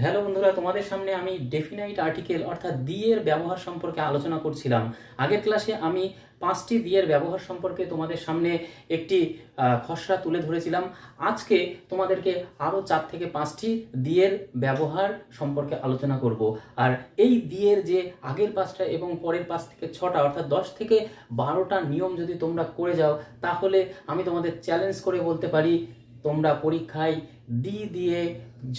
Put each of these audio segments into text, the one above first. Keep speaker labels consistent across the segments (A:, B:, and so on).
A: Hello বন্ধুরা, তোমাদের সামনে আমি ডেফিনাইট আর্টিকেল অর্থাৎ দি এর ব্যবহার সম্পর্কে আলোচনা করছিলাম। আগের ক্লাসে আমি 5টি দি এর ব্যবহার সম্পর্কে তোমাদের সামনে একটি খসড়া তুলে ধরেছিলাম। আজকে তোমাদেরকে আরও 4 থেকে 5টি দি এর ব্যবহার সম্পর্কে আলোচনা করব। আর এই দি এর যে আগের 5টা এবং পরের 5 থেকে 6টা অর্থাৎ 10 থেকে 12টা নিয়ম যদি তোমরা করে যাও, তাহলে আমি তোমাদের চ্যালেঞ্জ করে বলতে পারি তোমরা পরীক্ষায় দি দিয়ে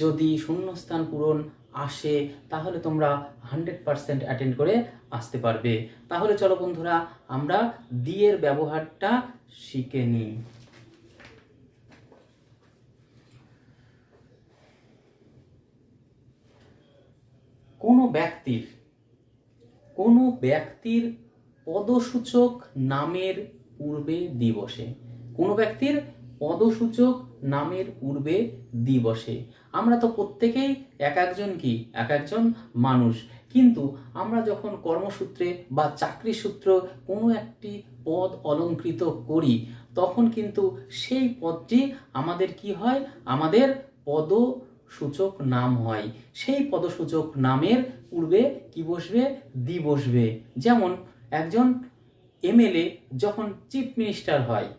A: যদি শূন্যস্থান পূরণ আসে তাহলে তোমরা 100% অ্যাটেন্ড করে আসতে পারবে। তাহলে চলো বন্ধুরা, আমরা দি এর ব্যবহারটা শিখে নিই। কোনো ব্যক্তির পদসূচক নামের পূর্বে দি বসে। কোনো ব্যক্তির পদসূচক নামের পূর্বে দি বসে। আমরা তো প্রত্যেকেই এক একজন মানুষ, কিন্তু আমরা যখন কর্মসূত্রে বা চাকরি সূত্র কোনো একটি পদ অলংকৃত করি, তখন কিন্তু সেই পদটি আমাদের কি হয়, আমাদের পদসূচক নাম হয়। সেই পদসূচক নামের পূর্বে কি বসবে, দি বসবে। যেমন একজন এমএলএ যখন চিফ মিনিস্টার হয়,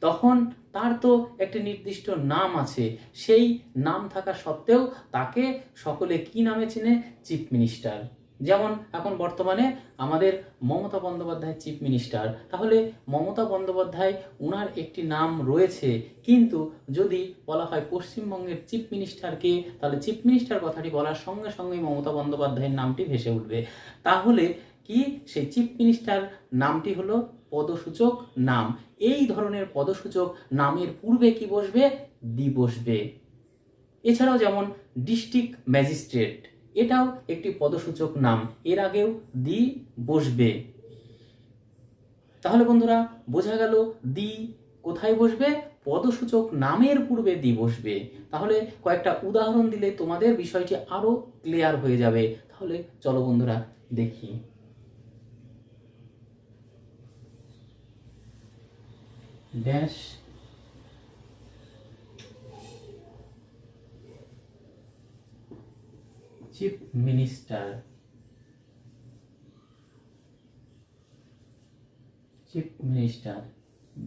A: তখন তার তো একটি নির্দিষ্ট নাম আছে। সেই নাম থাকা সত্ত্বেও তাকে সকলে কি নামে চেনে, চিফ মিনিস্টার। যেমন এখন বর্তমানে আমাদের মমতা বন্দ্যোপাধ্যায় চিফ মিনিস্টার, তাহলে মমতা বন্দ্যোপাধ্যায় ওনার একটি নাম রয়েছে, কিন্তু যদি বলা হয় পশ্চিমবঙ্গের চিফ মিনিস্টারকে, তাহলে চিফ মিনিস্টার কথাটি বলার সঙ্গে সঙ্গেই মমতা বন্দ্যোপাধ্যায়ের নামটি ভেসে উঠবে। তাহলে কি সেই চিফ মিনিস্টার নামটি হলো পদসূচক নাম। এই ধরনের পদসূচক নামের পূর্বে কি বসবে, দি বসবে। এছাড়াও যেমন ডিস্ট্রিক্ট ম্যাজিস্ট্রেট, এটাও একটি পদসূচক নাম, এর আগেও দি বসবে। তাহলে বন্ধুরা বোঝা গেল দি কোথায় বসবে, পদসূচক নামের পূর্বে দি বসবে। তাহলে কয়েকটা উদাহরণ দিলে তোমাদের বিষয়টি আরো ক্লিয়ার হয়ে যাবে। তাহলে চলো বন্ধুরা দেখি। Dash chief minister,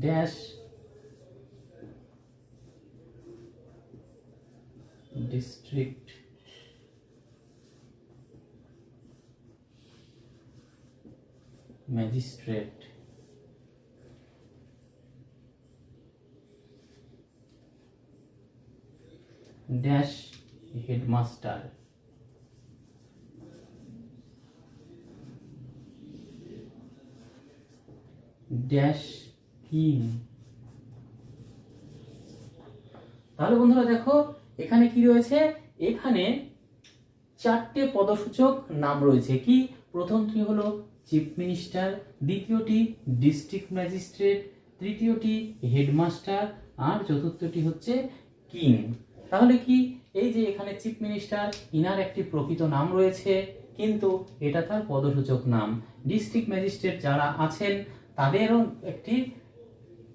A: dash district magistrate, dash headmaster, dash king. তাহলে বন্ধুরা দেখো এখানে কি রয়েছে, এখানে 4টে পদসূচক নাম রয়েছে। কি, প্রথমটি হলো চিফ মিনিস্টার, দ্বিতীয়টি ডিস্ট্রিক্ট ম্যাজিস্ট্রেট, তৃতীয়টি হেডমাস্টার, আর চতুর্থটি হচ্ছে কিং। তাহলে কি, এই যে এখানে চিফ মিনিস্টার, ইনার একটি প্রকৃত নাম রয়েছে, কিন্তু এটা তার পদসূচক নাম। ডিস্ট্রিক্ট ম্যাজিস্ট্রেট যারা আছেন তাদেরও একটি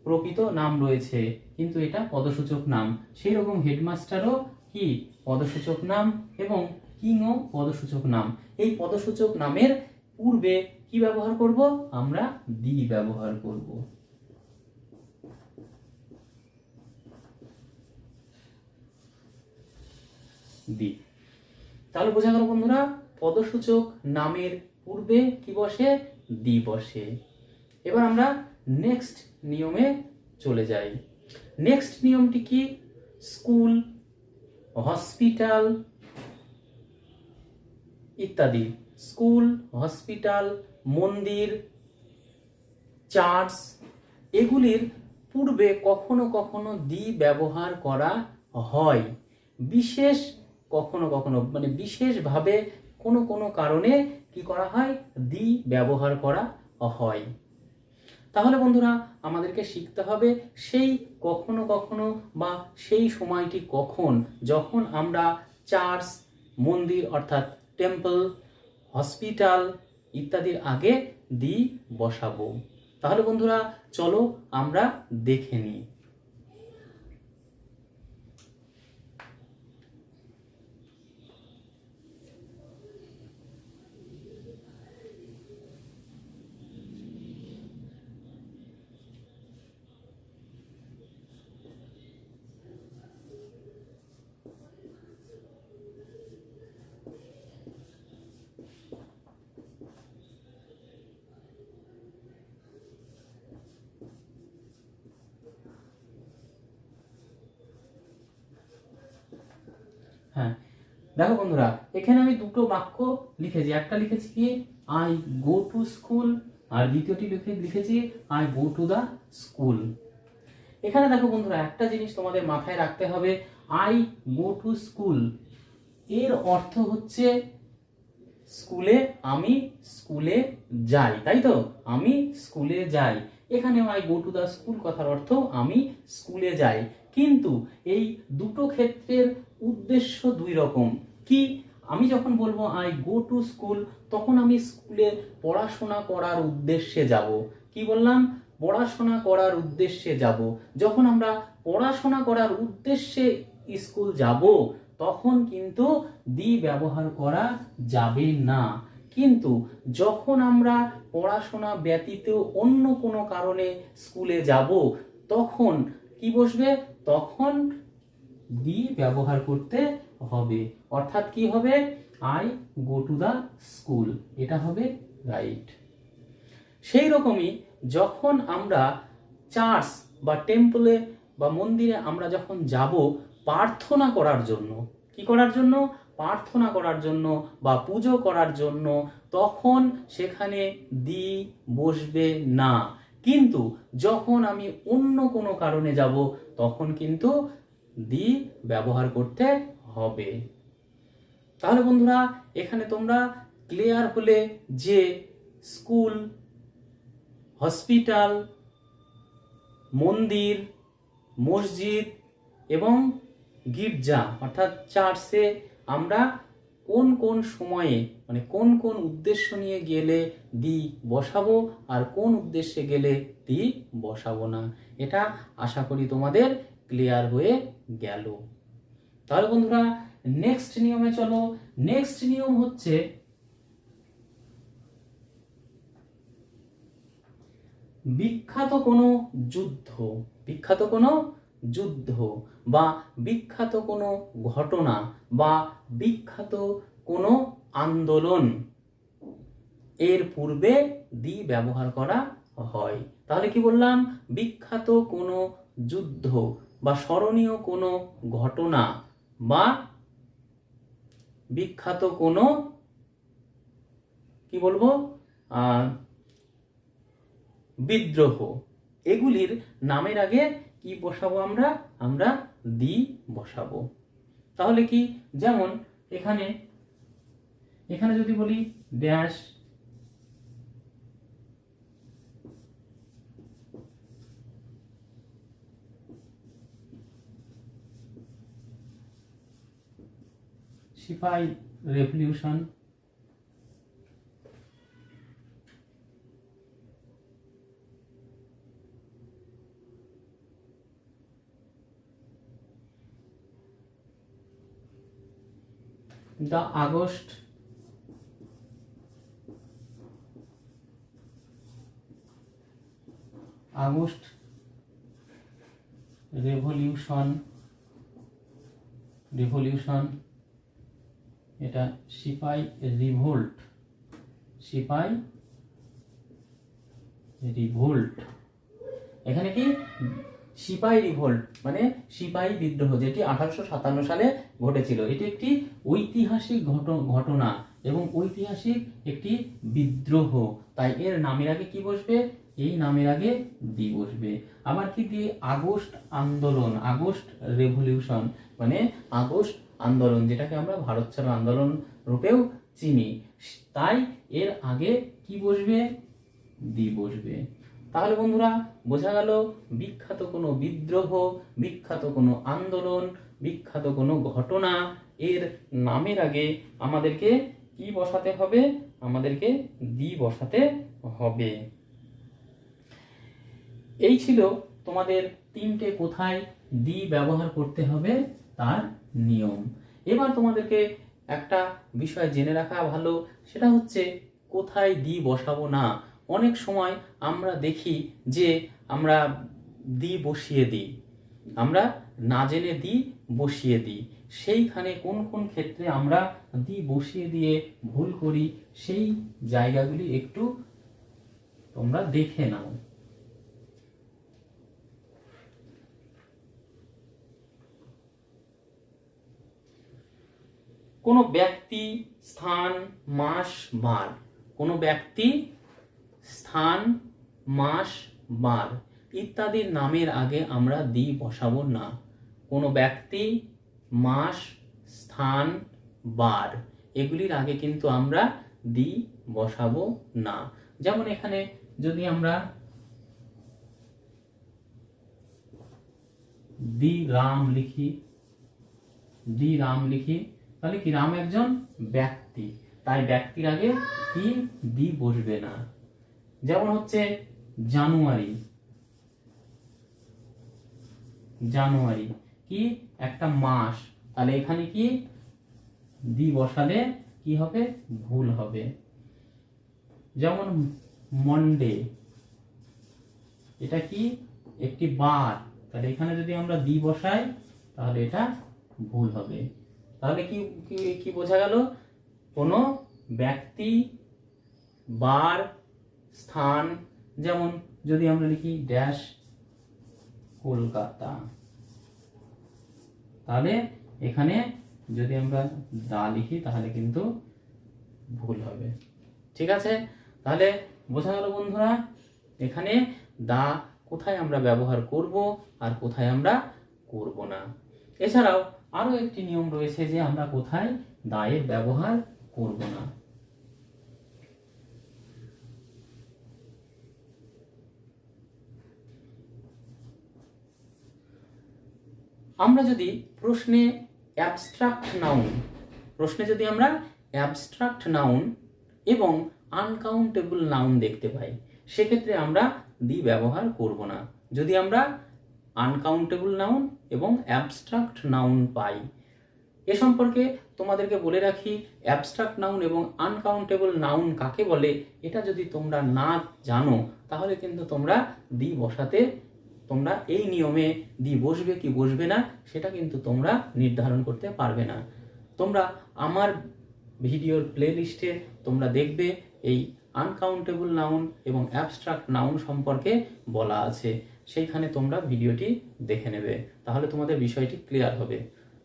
A: প্রকৃত নাম রয়েছে, কিন্তু এটা পদসূচক নাম। সেই রকম হেডমাস্টারও কি পদসূচক নাম, এবং কিংও পদসূচক নাম। এই পদসূচক নামের পূর্বে কি ব্যবহার করব, আমরা দি ব্যবহার করব। দি। তাহলে বোঝা গেল বন্ধুরা, পদসূচক নামের পূর্বে কি বসে, দি বসে। এবার আমরা নেক্সট নিয়মে চলে যাই। নেক্সট নিয়মটি কি, স্কুল, হসপিটাল ইত্যাদি, স্কুল, হসপিটাল, মন্দির, চার্চ, এগুলির পূর্বে কখনো কখনো দি ব্যবহার করা হয়। বিশেষ কখনো কখনো মানে বিশেষভাবে কোনো কোনো কারণে কি করা হয়, দি ব্যবহার করা হয়। তাহলে বন্ধুরা আমাদেরকে শিখতে হবে সেই কখনো কখনো বা সেই সময়টি কখন, যখন আমরা চার্চ, মন্দির অর্থাৎ টেম্পল, হসপিটাল ইত্যাদির আগে দি বসাবো। তাহলে বন্ধুরা চলো আমরা দেখে নিই। হ্যাঁ, দেখো বন্ধুরা, এখানে আমি দুটো বাক্য লিখেছি। একটা লিখেছি কি আই গো টু স্কুল, আর দ্বিতীয়টি লিখেছি I go to the school. এখানে দেখো বন্ধুরা, একটা জিনিস তোমাদের মাথায় রাখতে হবে, আই গো টু স্কুল এর অর্থ হচ্ছে স্কুলে, আমি স্কুলে যাই, তাই তো, আমি স্কুলে যাই। এখানে I go to the school কথার অর্থ আমি স্কুলে যাই। কিন্তু এই দুটো ক্ষেত্রের উদ্দেশ্য দুই রকম। কি, আমি যখন বলবো আই গো টু স্কুল, তখন আমি স্কুলে পড়াশোনা করার উদ্দেশ্যে যাব। কি বললাম? পড়াশোনা করার উদ্দেশ্যে যাব। যখন আমরা পড়াশোনা করার উদ্দেশ্যে স্কুল যাব, তখন কিন্তু দি ব্যবহার করা যাবে না। কিন্তু যখন আমরা পড়াশোনা ব্যতীত অন্য কোনো কারণে স্কুলে যাব, তখন কি বসবে? তখন দি ব্যবহার করতে হবে। অর্থাৎ কি হবে? I go to the school, এটা হবে রাইট। সেই রকমই যখন আমরা চার্চ বা টেম্পলে বা মন্দিরে আমরা যখন যাব প্রার্থনা করার জন্য, কি করার জন্য? প্রার্থনা করার জন্য বা পুজো করার জন্য, তখন সেখানে দি বসবে না। কিন্তু যখন আমি অন্য কোনো কারণে যাব, তখন কিন্তু দি ব্যবহার করতে হবে। তাহলে বন্ধুরা, এখানে তোমরা ক্লিয়ার হলে যে স্কুল, হসপিটাল, মন্দির, মসজিদ এবং গির্জা অর্থাৎ চার্চে আমরা কোন কোন সময়ে, মানে কোন কোন উদ্দেশ্য নিয়ে গেলে দি বসাবো আর কোন উদ্দেশ্যে গেলে দি বসাবো না, এটা আশা করি তোমাদের ক্লিয়ার হয়ে গেল। তাহলে বন্ধুরা, নেক্সট নিয়মে চলো। নেক্সট নিয়ম হচ্ছে বিখ্যাত কোনো যুদ্ধ, বিখ্যাত কোনো যুদ্ধ বা বিখ্যাত কোনো ঘটনা বা বিখ্যাত কোনো আন্দোলন এর পূর্বে দি ব্যবহার করা হয়। তাহলে কি বললাম? বিখ্যাত কোনো যুদ্ধ বা স্মরণীয় কোনো ঘটনা বা বিখ্যাত কোনো, কি বলবো, বিদ্রোহ, এগুলির নামের আগে কি বসাবো? আমরা দি বসাবো। তাহলে কি, যেমন এখানে এখানে যদি বলি dash sepoy revolution, the August revolution, এটা সিপাই রিভোল্ট, সিপাই রিভোল্ট। এখানে কি সিপাই রিভোল্ট মানে সিপাহী বিদ্রোহ, যেটি 1857 সালে ঘটেছিল। এটি একটি ঐতিহাসিক ঘটনা এবং ঐতিহাসিক একটি বিদ্রোহ, তাই এর নামের আগে কি বসবে? এই নামের আগে দি বসবে। আবার কি দিয়ে? আগস্ট আন্দোলন, আগস্ট রেভলিউশন মানে আগস্ট আন্দোলন, যেটাকে আমরা ভারত ছাড়ো আন্দোলন রূপেও চিনি, তাই এর আগে কি বসবে? দি বসবে। তাহলে বন্ধুরা, বোঝা গেল বিখ্যাত কোনো বিদ্রোহ, বিখ্যাত কোনো আন্দোলন, বিখ্যাত কোনো ঘটনা এর নামের আগে আমাদেরকে কি বসাতে হবে? আমাদেরকে দি বসাতে হবে। এই ছিল তোমাদের তিনটে কোথায় দি ব্যবহার করতে হবে তার নিয়ম। এবার তোমাদেরকে একটা বিষয় জেনে রাখা ভালো, সেটা হচ্ছে কোথায় দি বসাবো না। অনেক সময় আমরা দেখি যে আমরা দি বসিয়ে দিই, আমরা না জেনে দি বসিয়ে দিই। সেইখানে কোন কোন ক্ষেত্রে আমরা দি বসিয়ে দিয়ে ভুল করি, সেই জায়গাগুলি একটু তোমরা দেখে নাও। কোনো ব্যক্তি, স্থান, মাস, বার। কোনো ব্যক্তি, স্থান, মাস, বার ইত্যাদির নামের আগে আমরা দি বসাবো না। কোনো ব্যক্তি, মাস, স্থান, বার এগুলির আগে কিন্তু আমরা দি বসাবো না। যেমন এখানে যদি আমরা দি রাম লিখি, তাহলে কি রাম একজন ব্যক্তি, তাই ব্যক্তির আগে কি দি বসবে না। যেমন হচ্ছে জানুয়ারি, কি একটা মাস, তাহলে এখানে কি দি বসালে কি হবে, ভুল হবে। যেমন মন্ডে, এটা কি একটি বার, তাহলে এখানে যদি আমরা দি বসাই তাহলে এটা ভুল হবে। তাহলে কি কি বোঝা গেল, কোনো ব্যক্তি, বার, স্থান, যেমন যদি আমরা লিখি ড্যাশ কলকাতা, তাহলে এখানে যদি আমরা দা লিখি তাহলে কিন্তু ভুল হবে। ঠিক আছে, তাহলে বোঝা গেল বন্ধুরা এখানে দা কোথায় আমরা ব্যবহার করব আর কোথায় আমরা করব না। এছাড়াও আরো একটি নিয়ম রয়েছে যে আমরা কোথায় দায়ের ব্যবহার করব না। আমরা যদি প্রশ্নে আমরা অ্যাবস্ট্রাক্ট নাউন এবং আনকাউন্টেবল নাউন দেখতে পাই, সেক্ষেত্রে আমরা দি ব্যবহার করব না। যদি আমরা আনকাউন্টেবল নাউন এবং অ্যাবস্ট্রাক্ট নাউন পাই, এ সম্পর্কে তোমাদেরকে বলে রাখি, অ্যাবস্ট্রাক্ট নাউন এবং আনকাউন্টেবল নাউন কাকে বলে এটা যদি তোমরা না জানো তাহলে কিন্তু তোমরা দি বসাতে, তোমরা এই নিয়মে দি বসবে কি বসবে না সেটা কিন্তু তোমরা নির্ধারণ করতে পারবে না। তোমরা আমার ভিডিওর প্লে লিস্টে তোমরা দেখবে এই আনকাউন্টেবল নাউন এবং অ্যাবস্ট্রাক্ট নাউন সম্পর্কে বলা আছে, সেইখানে তোমরা ভিডিওটি দেখে নেবে, তাহলে তোমাদের বিষয়টি ক্লিয়ার হবে।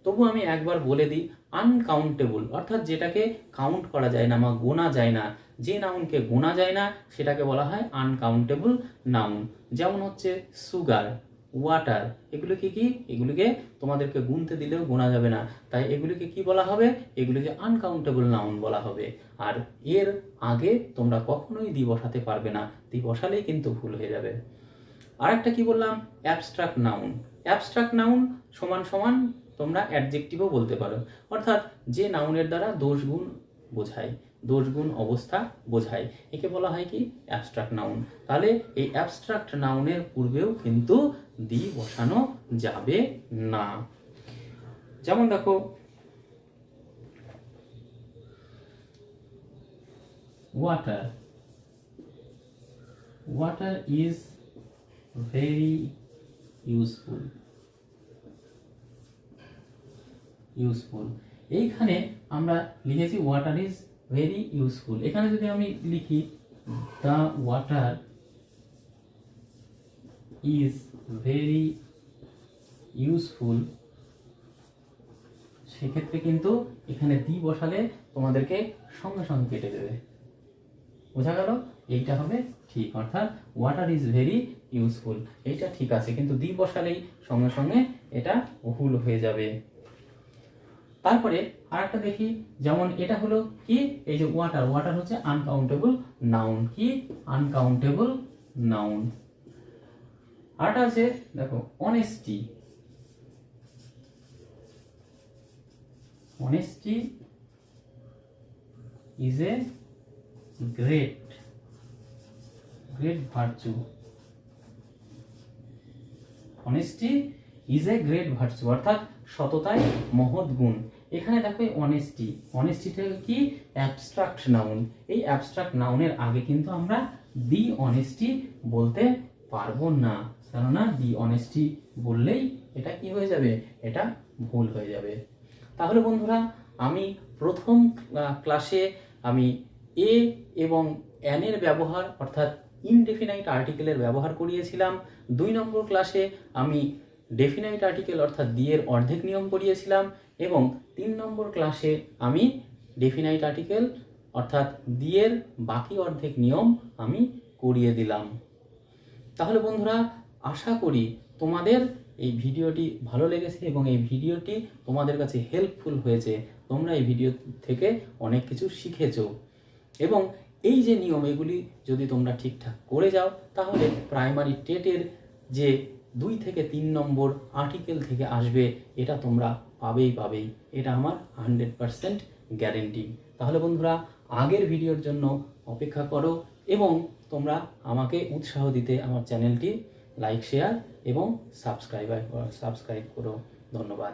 A: তবু আমি একবার বলে দিই, আনকাউন্টেবল অর্থাৎ যেটাকে কাউন্ট করা যায় না বা গোনা যায় না, যে নাউনকে গোনা যায় না সেটাকে বলা হয় আনকাউন্টেবল নাউন। যেমন হচ্ছে সুগার, ওয়াটার, এগুলিকে কি, এগুলিকে তোমাদেরকে গুনতে দিলেও গোনা যাবে না, তাই এগুলিকে কি বলা হবে, এগুলিকে আনকাউন্টেবল নাউন বলা হবে। আর এর আগে তোমরা কখনোই দি বসাতে পারবে না, দি বসালেই কিন্তু ভুল হয়ে যাবে। আর একটা কি বললাম, অ্যাবস্ট্রাক্ট নাউন। অ্যাবস্ট্রাক্ট নাউন সমান সমান তোমরা অ্যাডজেক্টিভও বলতে পারো, অর্থাৎ যে নাউনের দ্বারা দোষ গুণ বোঝায়, দোষ গুণ অবস্থা বোঝায়, একে বলা হয় কি অ্যাবস্ট্রাক্ট নাউন। তাহলে এই অ্যাবস্ট্রাক্ট নাউনের পূর্বেও কিন্তু দি বসানো যাবে না। যেমন দেখো water, water is very useful, এইখানে আমরা লিখেছি ওয়াটার ইজ ভেরি ইউজফুল। এখানে যদি আমি লিখি the water is very useful, সেক্ষেত্রে কিন্তু এখানে দি বসালে তোমাদেরকে সঙ্গে সঙ্গে কেটে দেবে। বোঝা গেল, এইটা হবে ঠিক, অর্থাৎ ওয়াটার ইজ ভেরি ইউজফুল এইটা ঠিক আছে, কিন্তু দি বসালেই সঙ্গে সঙ্গে এটা ভুল হয়ে যাবে। তারপরে আর একটা দেখি, যেমন এটা হলো কি, এই যে ওয়াটার, ওয়াটার হচ্ছে আনকাউন্টেবল নাউন, কি আনকাউন্টেবল নাউন। আরটা আছে দেখো honesty, honesty is a great virtue, honesty is a great virtue অর্থাৎ সততায় মহৎ গুণ। এখানে দেখো অনেস্টি, অনেস্টিটা কি অ্যাবস্ট্রাক্ট নাউন, এই অ্যাবস্ট্রাক্ট নাউনের আগে কিন্তু আমরা দি অনেস্টি বলতে পারবো না, কেননা দি অনেস্টি বললেই এটা কি হয়ে যাবে, এটা ভুল হয়ে যাবে। তাহলে বন্ধুরা আমি প্রথম ক্লাসে আমি এ এবং অ্যান এর ব্যবহার অর্থাৎ ইনডেফিনাইট আর্টিকেলের ব্যবহার করিয়েছিলাম। 2 নম্বর ক্লাসে আমি ডেফিনাইট আর্টিকেল অর্থাৎ দি এর অর্ধেক নিয়ম করিয়েছিলাম এবং 3 নম্বর ক্লাসে আমি ডেফিনাইট আর্টিকেল অর্থাৎ দিয়ের বাকি অর্ধেক নিয়ম আমি করিয়ে দিলাম। তাহলে বন্ধুরা, আশা করি তোমাদের এই ভিডিওটি ভালো লেগেছে এবং এই ভিডিওটি তোমাদের কাছে হেল্পফুল হয়েছে। তোমরা এই ভিডিও থেকে অনেক কিছু শিখেছো এবং এই যে নিয়ম, এগুলি যদি তোমরা ঠিকঠাক করে যাও তাহলে প্রাইমারি টেটের যে 2 থেকে 3 নম্বর আর্টিকেল থেকে আসবে এটা তোমরা পাবেই। এটা আমার 100% গ্যারেন্টি। তাহলে বন্ধুরা, আগের ভিডিওর জন্য অপেক্ষা করো এবং তোমরা আমাকে উৎসাহ দিতে আমার চ্যানেলটি লাইক, শেয়ার এবং সাবস্ক্রাইব করো। ধন্যবাদ।